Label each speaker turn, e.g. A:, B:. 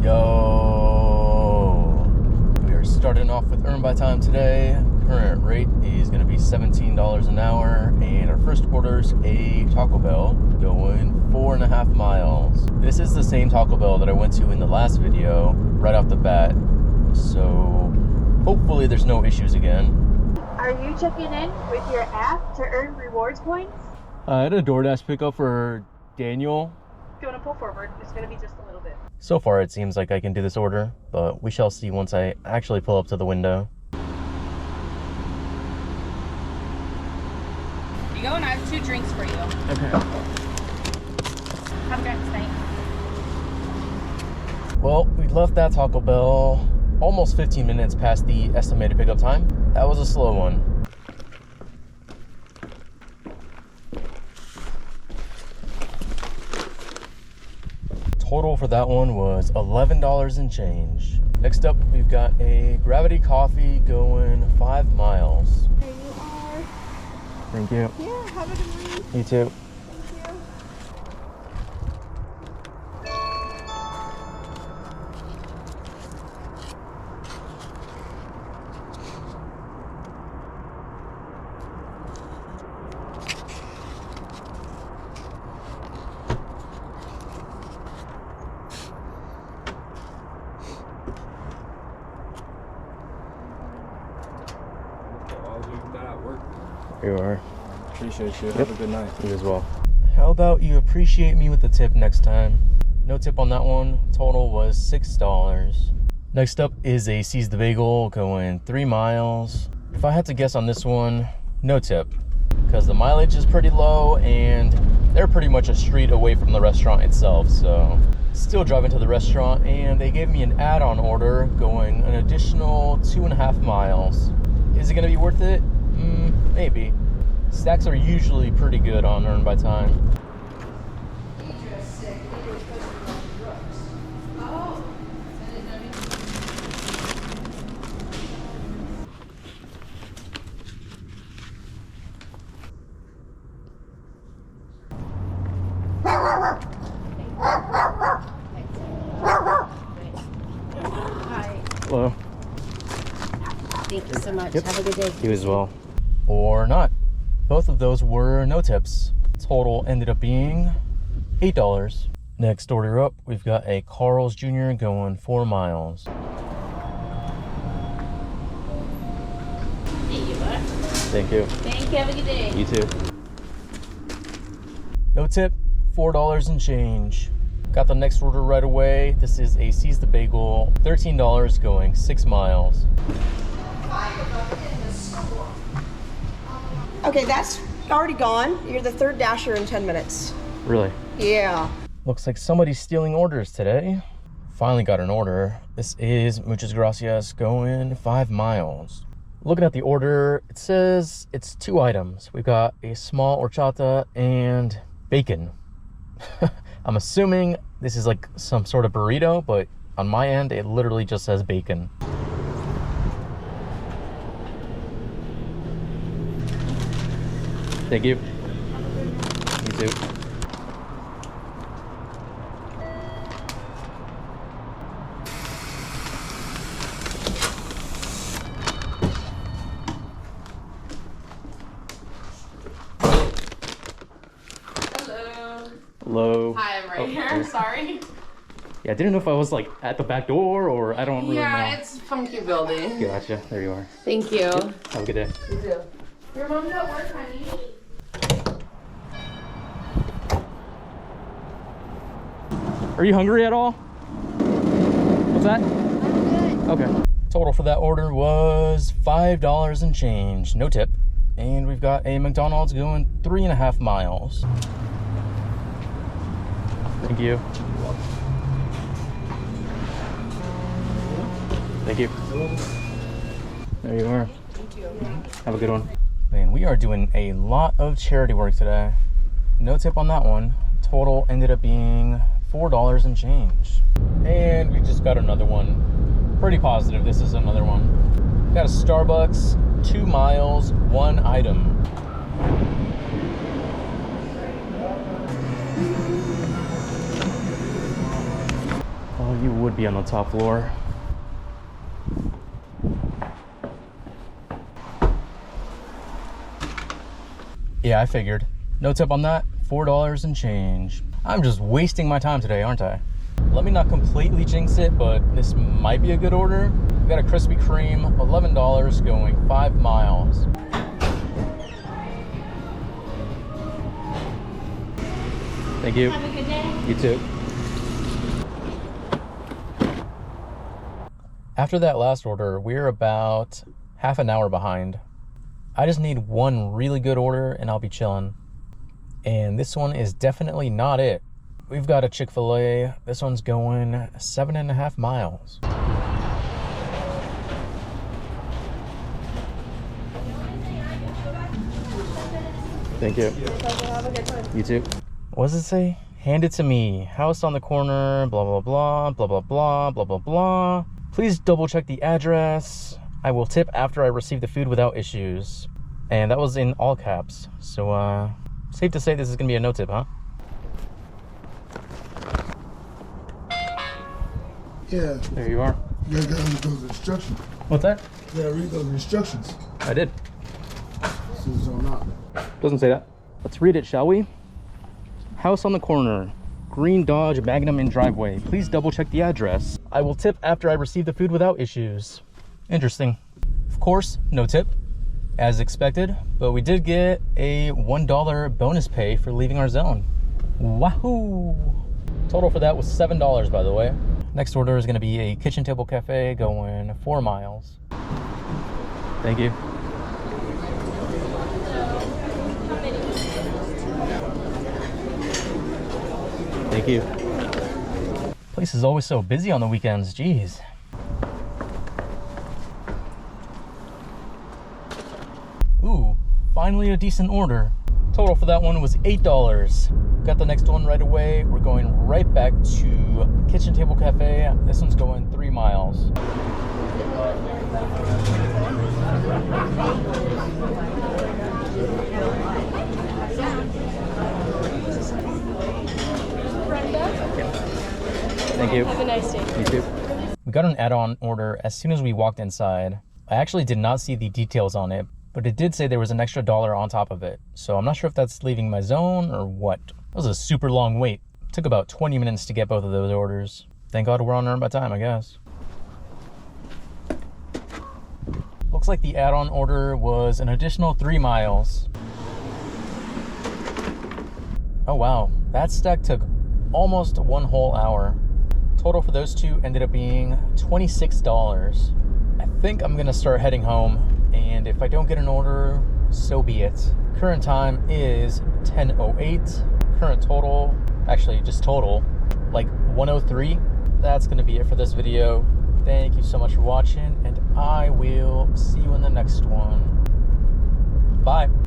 A: Yo, we are starting off with Earn by Time today. Current rate is going to be $17 an hour, and our first order's a Taco Bell going 4.5 miles. This is the same Taco Bell that I went to in the last video right off the bat, so hopefully there's no issues again.
B: Are you checking in with your app to earn rewards points?
A: I had a DoorDash pickup for Daniel.
B: If you want to pull forward, it's going to be just a little bit.
A: So far it seems like I can do this order, but we shall see once I actually pull up to the window.
C: You go and I have 2 drinks for you.
A: Okay.
C: Have a great night.
A: Well, we left that Taco Bell almost 15 minutes past the estimated pickup time. That was a slow one. Total for that one was $11 and change. Next up, we've got a Gravity Coffee going 5 miles.
B: There you are.
A: Thank you.
B: Yeah, have a good one.
A: You too.
B: Thank you.
A: Here you are.
D: Appreciate you.
A: Yep.
D: Have a good night.
A: You as well. How about you appreciate me with the tip next time? No tip on that one. Total was $6. Next up is a Seize the Bagel going 3 miles. If I had to guess on this one, no tip, because the mileage is pretty low and they're pretty much a street away from the restaurant itself. So still driving to the restaurant, and they gave me an add-on order going an additional 2.5 miles. Is it gonna be worth it? Maybe. Stacks are usually pretty good on Earn by Time. Hello.
C: Thank you so much.
A: Yep.
C: Have a good day.
A: You as well. Or not. Both of those were no tips. Total ended up being $8. Next order up, we've got a Carl's Jr. going 4 miles.
C: There you are.
A: Thank you.
C: Thank you. Have a good day.
A: You too. No tip, $4 and change. Got the next order right away. This is a Seize the Bagel, $13 going 6 miles.
E: Okay, that's already gone. You're the 3rd dasher in 10 minutes.
A: Really?
E: Yeah.
A: Looks like somebody's stealing orders today. Finally got an order. This is Muchas Gracias going 5 miles. Looking at the order, it says it's 2 items. We've got a small horchata and bacon. I'm assuming this is like some sort of burrito, but on my end, it literally just says bacon. Thank you. You too. Hello.
C: Hi, I'm right here. Sorry.
A: Yeah, I didn't know if I was like at the back door or I don't really know.
C: Yeah, it's funky building.
A: Gotcha. There you are.
C: Thank you.
A: Have a good day.
C: You too. Your mom's at work, honey.
A: Are you hungry at all? What's that? I'm good. Okay. Total for that order was $5 and change. No tip. And we've got a McDonald's going 3.5 miles. Thank you. Thank you. There you are.
C: Thank you.
A: Have a good one. Man, we are doing a lot of charity work today. No tip on that one. Total ended up being $4 and change. And we just got another one. Pretty positive this is another one. Got a Starbucks, 2 miles, 1 item. Oh you would be on the top floor. Yeah, I figured. No tip on that, $4 and change. I'm just wasting my time today, aren't I? Let me not completely jinx it, but this might be a good order. We got a Krispy Kreme, $11, going 5 miles. Thank you.
B: Have a good day.
A: You too. After that last order, we're about half an hour behind. I just need one really good order and I'll be chilling. And this one is definitely not it. We've got a Chick-fil-A. This one's going 7.5 miles. Thank you.
E: Have a good time.
A: You too. What does it say? Hand it to me. House on the corner, blah, blah, blah, blah, blah, blah, blah, blah, blah. Please double check the address. I will tip after I receive the food without issues. And that was in all caps. So, safe to say this is gonna be a no tip, huh?
D: Yeah,
A: There you are.
D: you gotta read those instructions.
A: What's that?
D: You gotta read those instructions.
A: I did.
D: This is or not.
A: Doesn't say that. Let's read it, shall we? House on the corner. Green Dodge Magnum in driveway. Please double check the address. I will tip after I receive the food without issues. Interesting. Of course, no tip, as expected, but we did get a $1 bonus pay for leaving our zone. Wahoo! Total for that was $7, by the way. Next order is gonna be a kitchen table cafe going 4 miles. Thank you. Thank you. Place is always so busy on the weekends, jeez. Ooh, finally a decent order. Total for that one was $8. Got the next one right away. We're going right back to Kitchen Table Cafe. This one's going 3 miles. Thank you.
E: Have a nice day.
A: You too. We got an add-on order as soon as we walked inside. I actually did not see the details on it, but it did say there was an extra $1 on top of it. So I'm not sure if that's leaving my zone or what. That was a super long wait. It took about 20 minutes to get both of those orders. Thank God we're on our by time, I guess. Looks like the add-on order was an additional 3 miles. Oh wow, that stack took almost 1 whole hour. Total for those two ended up being $26. I think I'm gonna start heading home, and if I don't get an order, so be it. Current time is 10:08. Current total, actually just total, like 103. That's gonna be it for this video. Thank you so much for watching, and I will see you in the next one. Bye.